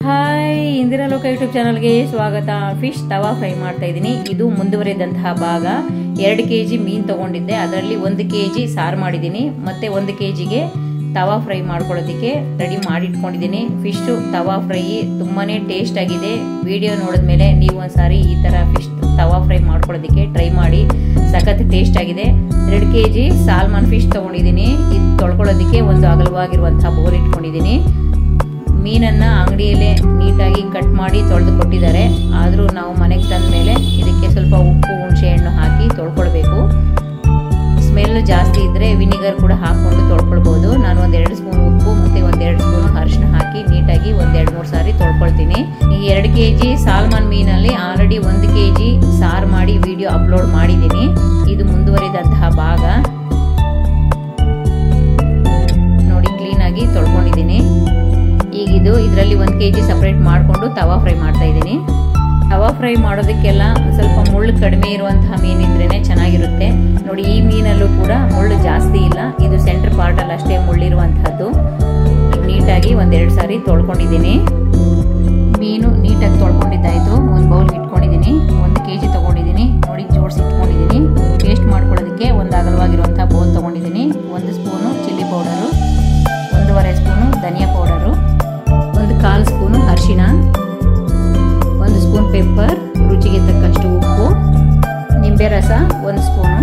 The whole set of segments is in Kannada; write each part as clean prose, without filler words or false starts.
ಹಾಯ್, ಇಂದಿರಾ ಲೋಕ ಯೂಟ್ಯೂಬ್ ಚಾನಲ್ಗೆ ಸ್ವಾಗತ. ಫಿಶ್ ತವಾ ಫ್ರೈ ಮಾಡ್ತಾ ಇದ್ದೀನಿ. ಇದು ಮುಂದುವರೆದಂತಹ ಭಾಗ. 2 kg ಮೀನು ತಗೊಂಡಿದ್ದೆ, ಅದರಲ್ಲಿ 1 kg ಸಾರು ಮಾಡಿದ್ದೀನಿ, ಮತ್ತೆ 1 kgಗೆ ತವಾ ಫ್ರೈ ಮಾಡ್ಕೊಳ್ಳೋದಕ್ಕೆ ರೆಡಿ ಮಾಡಿ ಇಟ್ಕೊಂಡಿದ್ದೀನಿ. ಫಿಶ್ ತವಾ ಫ್ರೈ ತುಂಬಾನೇ ಟೇಸ್ಟ್ ಆಗಿದೆ. ವಿಡಿಯೋ ನೋಡಿದ್ಮೇಲೆ ನೀವು ಒಂದ್ಸಾರಿ ಈ ತರ ಫಿಶ್ ತವಾ ಫ್ರೈ ಮಾಡ್ಕೊಳ್ಳೋದಕ್ಕೆ ಟ್ರೈ ಮಾಡಿ, ಸಖತ್ ಟೇಸ್ಟ್ ಆಗಿದೆ. 2 kg ಸಾಲ್ಮನ್ ಫಿಶ್ ತಗೊಂಡಿದ್ದೀನಿ. ಇದು ತೊಳ್ಕೊಳ್ಳೋದಕ್ಕೆ ಒಂದು ಅಗಲವಾಗಿರುವಂತಹ ಬೌಲ್ ಇಟ್ಕೊಂಡಿದ್ದೀನಿ. ಮೀನನ್ನ ಅಂಗಡಿಯಲ್ಲೇ ನೀಟಾಗಿ ಕಟ್ ಮಾಡಿ ತೊಳೆದು ಕೊಟ್ಟಿದ್ದಾರೆ. ಆದರೂ ನಾವು ಮನೆಗೆ ತಂದ ಮೇಲೆ ಇದಕ್ಕೆ ಸ್ವಲ್ಪ ಉಪ್ಪು, ಹುಣಸೆ ಹಣ್ಣು ಹಾಕಿ ತೊಳ್ಕೊಳ್ಬೇಕು. ಸ್ಮೆಲ್ ಜಾಸ್ತಿ ಇದ್ರೆ ವಿನಿಗರ್ ಕೂಡ ಹಾಕೊಂಡು ತೊಳ್ಕೊಳ್ಬಹುದು. ನಾನು 1-2 ಸ್ಪೂನ್ ಉಪ್ಪು ಮತ್ತೆ 1-2 ಸ್ಪೂನ್ ಅರಿಶಿನ ಹಾಕಿ ನೀಟಾಗಿ 1-2-3 ಸಾರಿ ತೊಳ್ಕೊಳ್ತೀನಿ. ಈ 2 kg ಸಾಲ್ಮನ್ ಮೀನಲ್ಲಿ ಆಲ್ರೆಡಿ 1 kg ಸಾರು ಮಾಡಿ ವಿಡಿಯೋ ಅಪ್ಲೋಡ್ ಮಾಡಿದ್ದೀನಿ. ಇದು ಮುಂದುವರಿದಂತಹ ಭಾಗ. ನೋಡಿ, ಕ್ಲೀನ್ ಆಗಿ ತೊಳ್ಕೊಂಡಿದ್ದೀನಿ. ಈಗ ಇದರಲ್ಲಿ 1 kg ಸಪರೇಟ್ ಮಾಡಿಕೊಂಡು ತವಾ ಫ್ರೈ ಮಾಡ್ತಾ ಇದ್ದೀನಿ. ತವಾ ಫ್ರೈ ಮಾಡೋದಕ್ಕೆಲ್ಲ ಸ್ವಲ್ಪ ಮುಳ್ಳು ಕಡಿಮೆ ಇರುವಂತಹ ಮೀನಿದ್ರೇನೆ ಚೆನ್ನಾಗಿರುತ್ತೆ. ನೋಡಿ, ಈ ಮೀನಲ್ಲೂ ಕೂಡ ಮುಳ್ಳು ಜಾಸ್ತಿ ಇಲ್ಲ. ಇದು ಸೆಂಟರ್ ಪಾರ್ಟ್ ಅಲ್ಲಿ ಅಷ್ಟೇ ಮುಳ್ಳಿರುವಂತಹದ್ದು. ನೀಟಾಗಿ 1-2 ಸಾರಿ ತೊಳ್ಕೊಂಡಿದ್ದೀನಿ. ಮೀನು ನೀಟಾಗಿ ತೊಳ್ಕೊಂಡಿದ್ದಾಯ್ತು. ಒಂದು ಬೌಲ್ಗೆ ಇಟ್ಕೊಂಡಿದ್ದೀನಿ. 1 kg ತಗೊಂಡಿದ್ದೀನಿ. ನೋಡಿ, ಜೋಡಿಸಿ ಇಟ್ಕೊಂಡಿದ್ದೀನಿ. ಪೇಸ್ಟ್ ಮಾಡ್ಕೊಳ್ಳೋದಕ್ಕೆ ಒಂದು ಅಗಲವಾಗಿರುವಂತಹ ಬೌಲ್ ತಗೊಂಡಿದ್ದೀನಿ. 1 ಸ್ಪೂನು ಚಿಲ್ಲಿ ಪೌಡರು, 1.5 ಸ್ಪೂನು ಧನಿಯಾ ಪೌಡರು, 1/4 ಸ್ಪೂನು ಅರಿಶಿನ, 1 ಸ್ಪೂನ್ ಪೆಪ್ಪರ್, ರುಚಿಗೆ ತಕ್ಕಷ್ಟು ಉಪ್ಪು, ನಿಂಬೆ ರಸ 1 ಸ್ಪೂನು,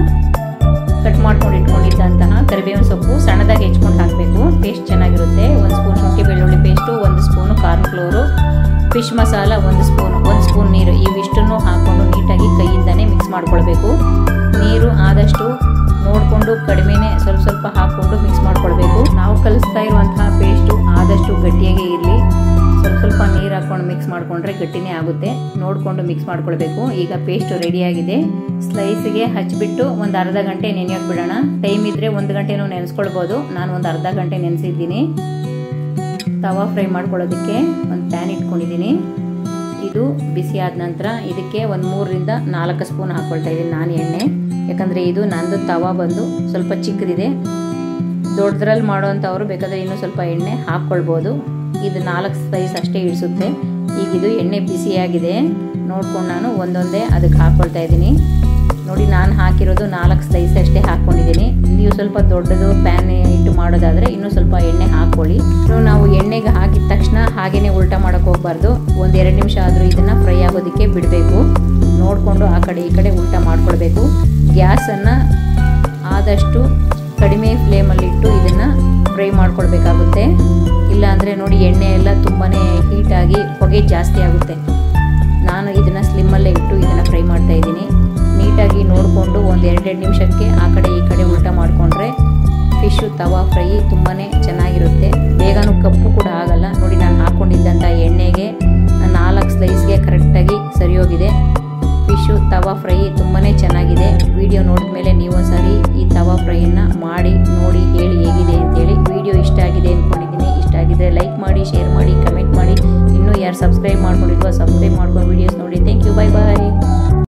ಕಟ್ ಮಾಡ್ಕೊಂಡು ಇಟ್ಕೊಂಡಿದ್ದಂತಹ ಕರಿಬೇವಿನ ಸೊಪ್ಪು ಸಣ್ಣದಾಗಿ ಹೆಚ್ಕೊಂಡು ಹಾಕಬೇಕು. ಟೇಸ್ಟ್ ಚೆನ್ನಾಗಿರುತ್ತೆ. 1 ಸ್ಪೂನ್ ಶುಂಠಿ ಬೆಳ್ಳುಳ್ಳಿ paste, 1 spoon corn floor, fish masala 1 spoon, 1 spoon ನೀರು, ಇವಿಷ್ಟನ್ನು ಹಾಕೊಂಡು ನೀಟಾಗಿ ಕೈಯಿಂದನೇ ಮಿಕ್ಸ್ ಮಾಡ್ಕೊಳ್ಬೇಕು. ನೀರು ಆದಷ್ಟು ನೋಡಿಕೊಂಡು ಕಡಿಮೆನೆ ಸ್ವಲ್ಪ ಹಾಕೊಂಡು ಮಿಕ್ಸ್ ಮಾಡ್ಕೊಳ್ಬೇಕು. ನಾವು ಕಲಿಸ್ತಾ ಇರುವಂತಹ ಪೇಸ್ಟು ಆದಷ್ಟು ಗಟ್ಟಿಯಾಗಿ ಇರಲಿ. ಸ್ವಲ್ಪ ನೀರು ಹಾಕೊಂಡು ಮಿಕ್ಸ್ ಮಾಡ್ಕೊಂಡ್ರೆ ಗಟ್ಟಿನೇ ಆಗುತ್ತೆ. ನೋಡಿಕೊಂಡು ಮಿಕ್ಸ್ ಮಾಡ್ಕೊಳ್ಬೇಕು. ಈಗ ಪೇಸ್ಟ್ ರೆಡಿಯಾಗಿದೆ. ಸ್ಲೈಸ್ಗೆ ಹಚ್ಚಿಬಿಟ್ಟು ಒಂದು ಅರ್ಧ ಗಂಟೆ ನೆನೆಯೋಕೆ ಬಿಡೋಣ. ಟೈಮ್ ಇದ್ರೆ 1 ಗಂಟೆನೂ ನೆನೆಸ್ಕೊಳ್ಬೋದು. ನಾನು ಒಂದು ಅರ್ಧ ಗಂಟೆ ನೆನೆಸಿದ್ದೀನಿ. ತವಾ ಫ್ರೈ ಮಾಡ್ಕೊಳ್ಳೋದಕ್ಕೆ ಒಂದು ಪ್ಯಾನ್ ಇಟ್ಕೊಂಡಿದ್ದೀನಿ. ಇದು ಬಿಸಿ ಆದ ನಂತರ ಇದಕ್ಕೆ ಒಂದು 3-4 ಸ್ಪೂನ್ ಹಾಕ್ಕೊಳ್ತಾ ಇದ್ದೀನಿ ನಾನು ಎಣ್ಣೆ. ಯಾಕಂದರೆ ಇದು ನಂದು ತವಾ ಬಂದು ಸ್ವಲ್ಪ ಚಿಕ್ಕದಿದೆ. ದೊಡ್ಡದ್ರಲ್ಲಿ ಮಾಡೋವಂಥವ್ರು ಬೇಕಾದರೆ ಇನ್ನೂ ಸ್ವಲ್ಪ ಎಣ್ಣೆ ಹಾಕ್ಕೊಳ್ಬೋದು. ಇದು 4 ಸ್ಲೈಸ್ ಅಷ್ಟೇ ಇಳಿಸುತ್ತೆ. ಈಗ ಇದು ಎಣ್ಣೆ ಬಿಸಿಯಾಗಿದೆ. ನೋಡ್ಕೊಂಡು ನಾನು ಒಂದೊಂದೇ ಅದಕ್ಕೆ ಹಾಕ್ಕೊಳ್ತಾ ಇದ್ದೀನಿ. ನೋಡಿ, ನಾನು ಹಾಕಿರೋದು 4 ಸ್ಲೈಸ್ ಅಷ್ಟೇ ಹಾಕ್ಕೊಂಡಿದ್ದೀನಿ. ನೀವು ಸ್ವಲ್ಪ ದೊಡ್ಡದು ಪ್ಯಾನ್ ಇಟ್ಟು ಮಾಡೋದಾದರೆ ಇನ್ನೂ ಸ್ವಲ್ಪ ಎಣ್ಣೆ ಹಾಕ್ಕೊಳ್ಳಿ. ನಾವು ಎಣ್ಣೆಗೆ ಹಾಕಿದ ತಕ್ಷಣ ಹಾಗೇನೆ ಉಲ್ಟಾ ಮಾಡೋಕ್ಕೆ ಹೋಗಬಾರ್ದು. 1-2 ನಿಮಿಷ ಆದರೂ ಇದನ್ನು ಫ್ರೈ ಆಗೋದಕ್ಕೆ ಬಿಡಬೇಕು. ನೋಡಿಕೊಂಡು ಆ ಕಡೆ ಈ ಕಡೆ ಉಲ್ಟಾ ಮಾಡ್ಕೊಳ್ಬೇಕು. ಗ್ಯಾಸನ್ನು ಆದಷ್ಟು ಕಡಿಮೆ ಫ್ಲೇಮಲ್ಲಿಟ್ಟು ಇದನ್ನು ಫ್ರೈ ಮಾಡ್ಕೊಳ್ಬೇಕಾಗುತ್ತೆ. ಇಲ್ಲಾಂದರೆ ನೋಡಿ, ಎಣ್ಣೆ ಎಲ್ಲ ತುಂಬಾ ಹೀಟಾಗಿ ಹೊಗೆ ಜಾಸ್ತಿ ಆಗುತ್ತೆ. ನಾನು ಇದನ್ನು ಸ್ಲಿಮ್ಮಲ್ಲೇ ಇಟ್ಟು ಇದನ್ನು ಫ್ರೈ ಮಾಡ್ತಾ ಇದ್ದೀನಿ. ನೀಟಾಗಿ ನೋಡಿಕೊಂಡು 1-2 ನಿಮಿಷಕ್ಕೆ ಆ ಕಡೆ ಈ ಕಡೆ ಉಲ್ಟಾ ಮಾಡಿಕೊಂಡ್ರೆ ಫಿಶು ತವಾ ಫ್ರೈ ತುಂಬಾ ಚೆನ್ನಾಗಿರುತ್ತೆ. ಬೇಗನೂ ಕಪ್ಪು ಕೂಡ ಆಗಲ್ಲ. ನೋಡಿ, ನಾನು ಹಾಕ್ಕೊಂಡಿದ್ದಂಥ ಎಣ್ಣೆಗೆ 4 ಸ್ಲೈಸ್ಗೆ ಕರೆಕ್ಟಾಗಿ ಸರಿ ಹೋಗಿದೆ. ಫಿಶು ತವಾ ಫ್ರೈ ತುಂಬಾ ಚೆನ್ನಾಗಿದೆ. ವಿಡಿಯೋ ನೋಡಿದ ಮೇಲೆ ನೀವು ಒಂದ್ಸರಿ ಈ ತವಾ ಫ್ರೈಯನ್ನು ಮಾಡಿ ನೋಡಿ ಹೇಳಿ ಹೇಗಿದೆ.